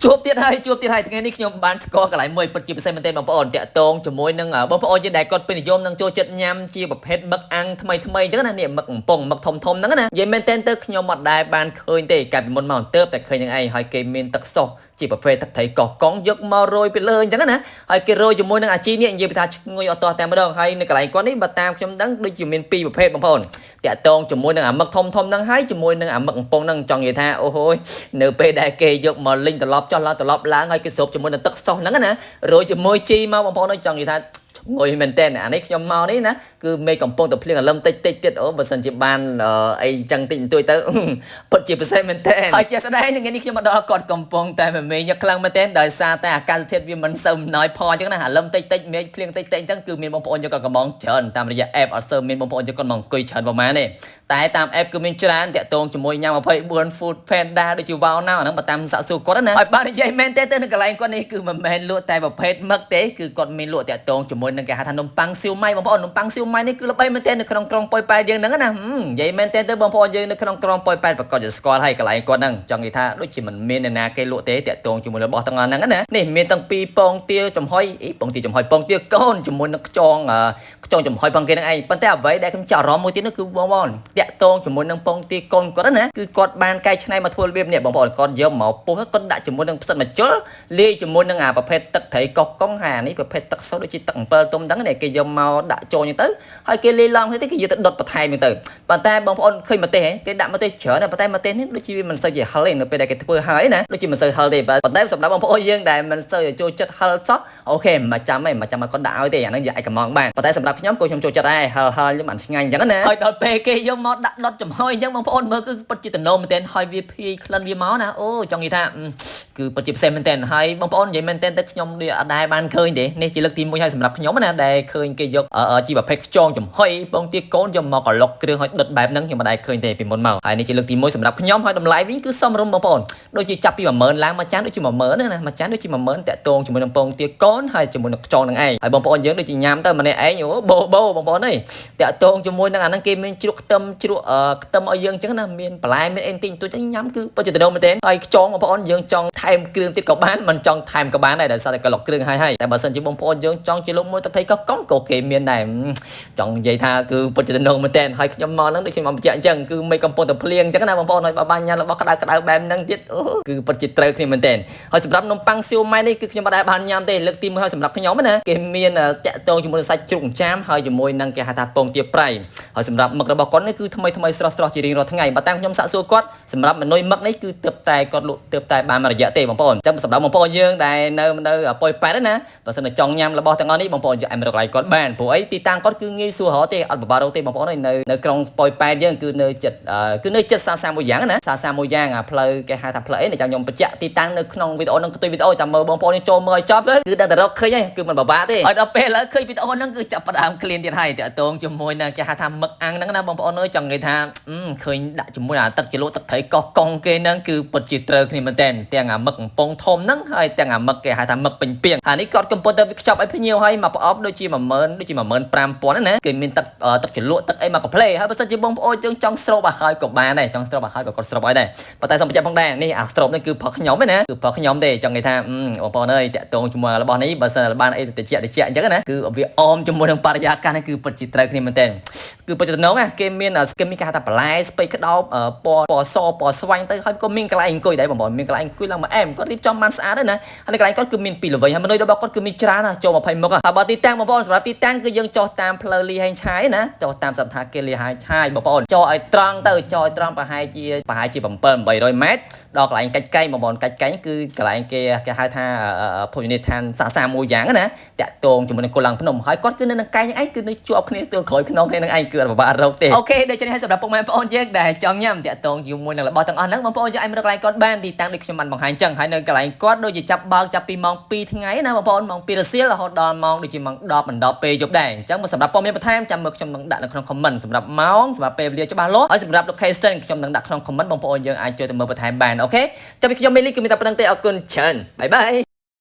ជួបទៀតហើយថ្ងៃនេះខ្ញុំបានស្គាល់កន្លែងមួយពិតជាពិសេសមែនទែនបងប្អូនតាក់ទងជាមួយនឹងបងប្អូនយើងដែលគាត់ពេញនិយមនឹងចូលចិត្តញ៉ាំជាប្រភេទមឹកអាំងថ្មីអញ្ចឹងណានេះមឹកកំប៉ុងមឹកធំហ្នឹងណានិយាយមែនទែនទៅខ្ញុំអត់ដែលបានឃើញទេកាលពីមុនមកទៅតែឃើញនឹងឯងហើយគេមានទឹកសុសជាប្រភេទទឹកត្រីកោះកុងយកម្ករយពីលើអញ្ចឹងណាហើយគេរយជាមួយនឹងអាជីនេះនិយាយពីថាឈ្ងុយអត់ទាស់តែម្ដងហើយនៅកន្លែងគាត់នេះបើតាមខ្ញុំដឹងដូចជាមានពីរប្រភេទបងប្អូនតាក់ទងជាមួយនឹងអាមឹកធំហ្នឹងហើយជាមួយនឹងអាមឹកកំប៉ុងហ្នឹងចង់និយាយថាអូហូយនៅពេលដែលគេយកមកលិញត្រឡប់ចុះឡើងត្រឡប់ឡើងហើយគេស្រូបជាមួយនឹងទឹកសុសហ្នឹងណារយជាមួយជីមកបងប្អូនចង់និយាយថាងុយមែនតើអានេះខ្ញុំមកនេះណាគឺមេកំពុងតែភ្លៀងអលឹមតិចទៀតអូបើសិនជាបានអីចឹងតិចបន្តួចទៅពិតជាពិសេសមែនតើហើយជាស្ដែងថ្ងៃនេះខ្ញុំមកដល់គាត់កំពុងតែមេញឹកខ្លាំងមែនតើដោយសារតែអាកាសធាតុវាមិនសូវអំណោយផលអញ្ចឹងណាអលឹមតិចមេឃភ្លៀងតិចអញ្ចឹងគឺមានបងប្អូនយកគាត់កំងច្រើនតាមរយៈ app អត់សូវមានបងប្អូនយកគាត់មកអង្គុយច្រើនប្រហែលទេតែតាម app គឺមានច្រើនតាក់ទងជាមួយញ៉ាំ24 food panda ដូចជា wow now អាហ្នឹងបើតាមសាក់សួរគាត់ណាហើយបាននិយាយមែនតើទៅនៅកន្លែងគាត់នេះគឺមិនមែនលក់តែប្រភេទមឹកទេគឺគាត់មានលក់តាក់ទងជាមួយនឹងគេហៅថានំប៉័ងសៀវម៉ៃបងប្អូននំប៉័ងសៀវម៉ៃនេះគឺល្បីមែនតើនៅក្នុងក្រុងប៉ោយប៉ែតយើងហ្នឹងណានិយាយមែនតើទៅបងប្អូនយើងនៅក្នុងក្រុងប៉ោយប៉ែតប្រកាសជាស្គាល់ហើយកន្លែងគាត់ហ្នឹងចង់និយាយថាដូចជាមិនមានអ្នកណាគេលក់ទេតាក់ទងជាមួយរបស់ទាំងអស់ហ្នឹងណានេះមានទាំងពីរពងទាចំហុយពងទាចំហុយពងទាកូនជាមួយនឹងខ្យងចំហុយផងគេហ្នឹងឯងប៉ុន្តែអ្វីដែលខ្ញុំចាប់អារម្មណ៍មួយទៀតនោះគឺបងប្អូនតាក់ទងជាមួយនឹងពងទាកូនគាត់ណាគឺគាត់បានកែច្នៃមកធ្វើរបៀបនេះបងប្អូនគាត់យកមកពុះគាត់ដាក់ជាមួយនឹងផ្សិតម្ជុលលាយជាមួយនឹងអាប្រភេទទឹកត្រីកោះកុងហានេះប្រភេទទឹកសុទ្ធដូចជាទឹកអំពិលទុំហ្នឹងនេះគេយកមកដាក់ចូលអញ្ចឹងទៅហើយគេលាយឡំទៅគេយកទៅដុតបន្ថែមអញ្ចឹងទៅប៉ុន្តែបងប្អូនឃើញម្ទេសគេដាក់ម្ទេសច្រើនប៉ុន្តែម្ទេសនេះដូចជាវាមិនសូវជាហឹលទេនៅពេលដែលគេធ្វើហើយណាដូចជាមិនសូវហឹលទេប៉ុន្តែសម្រាប់បងប្អូនយើងដែលមិនសូវចូលចិត្តហឹលសោះអូខេមិនចាំទេមិនចាំឲ្យគាត់ដាក់ឲ្យទេអាហ្នឹងយកឯកម៉ងបានប៉ុន្តែសម្រាប់ខ្ញុំខ្ញុំចូលចិត្តដែរហឹលខ្ញុំបានឆ្ងាញ់អញ្ចឹងណាហើយដល់ពេលគេយកមកដាក់ដុតចំហុយអញ្ចឹងបងប្អូនមើលគឺពិតជាតំណមែនទែនហើយវាភាយក្លិនវាមកណាអូចង់និយាយថាគឺពិតជាពិសេសមែនទែនហើយបងប្អូននិយាយមែនទែនទៅខ្ញុំនេះអត់ដែលបានឃើញទេនេះជាលើកទី1ហើយសម្រាប់ខ្ញុំណាដែលឃើញគេយកជីប្រភេទខ្យងចំហុយពងទាកូនយកមកកឡុកគ្រឿងឲ្យដុតបែបហ្នឹងខ្ញុំមិនដែលឃើញទេពីមុនមកហើយនេះជាលើកទី1សម្រាប់ខ្ញុំហើយតម្លៃវិញគឺសមរម្យបងប្អូនដូចជាចាប់ពី10000ឡើងមួយចានដូចជា10000ណាមួយចានដូចជា10000តាក់ទងជាមួយនឹងពងទាកូនហើយជាមួយនឹងខ្យងហ្នឹងឯងហើយបងប្អូនយើងដូចជាញ៉ាំទៅម្នាក់ឯងអូបោបងប្អូនអើយតាក់ទងជាមួយនឹងអាហ្នឹងគេមានជ្រក់ខ្ទឹមឲ្យយើងអញ្ចឹងណាមានបន្លែមានអីតិចតួចញ៉ាំគឺពិតជាតំណមែនទែនហើយខ្យងបងប្អូនយើងចង់ថែមគ្រឿងទៀតក៏បានមិនចង់ថែមក៏បានដែរដោយសារតែកឡុកគ្រឿងហើយតែបើសិនជាបងប្អូនយើងចង់ជាលោកមួយទឹកត្រីកោះកុងក៏គេមានដែរចង់និយាយថាគឺពិតជាតំណមែនទែនហើយខ្ញុំមកហ្នឹងដូចខ្ញុំបានបញ្ជាក់អញ្ចឹងគឺមិនកំពុងតែភ្លៀងអញ្ចឹងណាបងប្អូនហើយបើបានញ៉ាំរបស់ក្តៅបែបហ្នឹងទៀតគឺពិតជាត្រូវគ្នាមែនទែនហើយសម្រាប់នំប៉័ងសៀវម៉ៃនេះគឺខ្ញុំមិនដែលបានញ៉ាំទេលើកទី1ហើយសម្រាប់ខ្ញុំណាគេមានតាក់ទងជាមួយនឹងសាច់ជ្រូកចាមហើយជាមួយនឹងគេហៅថាពងទាប្រៃហើយសម្រាប់មឹករបស់គាត់នេះគឺថ្មីស្រស់ជារៀងរាល់ថ្ងៃបើតាមខ្ញុំសាកសួរគាត់សម្រាប់មនុយមឹកនេះគឺទើបតែគាត់លក់ទើបតែបានមួយរយៈទេបងប្អូនអញ្ចឹងសម្រាប់បងប្អូនយើងដែលនៅប៉ោយប៉ែតណាបើសិនតែចង់ញ៉ាំរបស់ទាំងអស់នេះបងប្អូនយកឲ្យមករកឡើងគាត់បានព្រោះអីទីតាំងគាត់គឺងាយស្រួលរកទេអត់ពិបាករកទេបងប្អូននៅក្រុងប៉ោយប៉ែតយើងគឺនៅចិត្តសាសាមួយយ៉ាងណាសាសាមួយយ៉ាងអាផ្លូវគេហៅថាផ្លូវអីចាំខ្ញុំបញ្ជាក់ទីតាំងនៅក្នុងវីដេអូនឹងផ្ទុយវីដេអូចាំមើលបងប្អូនចូលមើលឲ្យចប់ទៅគឺដល់តែរកឃើញគឺមិនពិបាកទេហើយដល់ពេលឥឡូវឃើញវីដេអូហ្នឹងគឺចាប់ផ្ដើមក្លៀនទៀតហើយតាក់ទងជាមួយនឹងគេហៅថាមឹកអាំងហ្នឹងណាបងប្អូនអើយចង់និយាយថាឃើញដាក់ជាមួយអាទឹកជ្រលក់ទឹកត្រីកោះកុងគេហ្នឹងគឺពិតជាត្រូវគ្នាមែនទែនទាំងអាមឹកកំប៉ុងធំហ្នឹងហើយទាំងអាមឹកគេហៅថាមឹកពេញពីងហើយនេះគាត់កំពុងតែខ្ចប់ឲ្យភ្ញៀវហើយមកប្រអប់ដូចជា15000ណាគេមានទឹកជ្រលក់ទឹកអីមកកាផ្លេហើយបើសិនជាបងប្អូនយើងចង់ស្រូបឲ្យហើយក៏បានដែរចង់ស្រូបឲ្យហើយក៏គាត់ស្រូបឲ្យដែរប៉ុន្តែសូមបញ្ជាក់ផងដែរនេះអាស្រូបនេះគឺផលខ្ញុំទេណាគឺផលខ្ញុំទេចង់និយាយថាបងប្អូនអើយតាក់ទងជាមួយរបស់នេះបើសិនបានអីតិចអញ្ចឹងណាគឺវាអមជាមួយនឹងបរិយាកាសនេះគឺពិតជាត្រូវគ្នាមែនទែនគឺពិតជាតំណងណាគេមានគេហៅថាបន្លែស្ពៃក្តោបពណ៌សពណ៌ស្វាញ់ទៅហើយក៏មានកន្លែងអង្គុយដែរបងប្អូនមានកន្លែងអង្គុយឡើងមកអែមគាត់រៀបចំបានស្អាតដែរណាហើយកន្លែងគាត់គឺមានពីរល្វីហើយមនុយរបស់គាត់គឺមានច្រើនណាចូល20មុខហើយបើទីតាំងបងប្អូនសម្រាប់ទីតាំងគឺយើងចុះតាមផ្លូវលីហែងឆាយណាចុះតាមសន្តាគារលីហែងឆាយបងប្អូនចុះឲ្យត្រង់ទៅចុះឲ្យត្រង់ប្រហែលជា700-800ម៉ែត្រដល់កន្លែងកាច់កែងបងប្អូនកាច់កែងគឺកន្លែងគេហៅថាភោជនីយដ្ឋានសាសាមួយយ៉ាងណាតាក់ទងជាមួយនឹងកូឡាំងភ្នំហើយគាត់គឺនៅនឹងកែងឯងគឺនៅជាប់គ្នាទល់ក្រោយខ្នងគ្នានឹងឯងគឺអត់ពិបាករកទេអូខេដូច្នេះហើយសម្រាប់ពុកម៉ែបងប្អូនយើងដែលចង់ញ៉ាំតាក់ទងជាមួយនឹងរបស់ទាំងអស់ហ្នឹងបងប្អូនយើងអាចមករកកន្លែងគាត់បានទីតាំងដូចខ្ញុំបានបង្ហាញចឹងហើយនៅកន្លែងគាត់ដូចជាចាប់បើកចាប់ពីម៉ោង2ថ្ងៃណាបងប្អូនម៉ោង2រសៀលរហូតដល់ម៉ោងដូចជាម៉ោង10បណ្ដប់ពេលយប់ដែរអញ្ចឹងសម្រាប់ព័ត៌មានបន្ថែមចាំមើលខ្ញុំនឹងដាក់នៅក្នុង comment សម្រាប់ម៉ោងសម្រាប់ពេលវេលាច្បាស់លាស់ហើយសម្រាប់ location ខ្ញុំនឹងដាក់ក្នុង comment បងប្អូនយើងអាចចូលទៅមើលបន្ថែមបានអូខេតែពីខ្ញុំមេលីគឺមានតែប៉ុណ្្នឹងទេអរគុណច្រើនបាយបាយ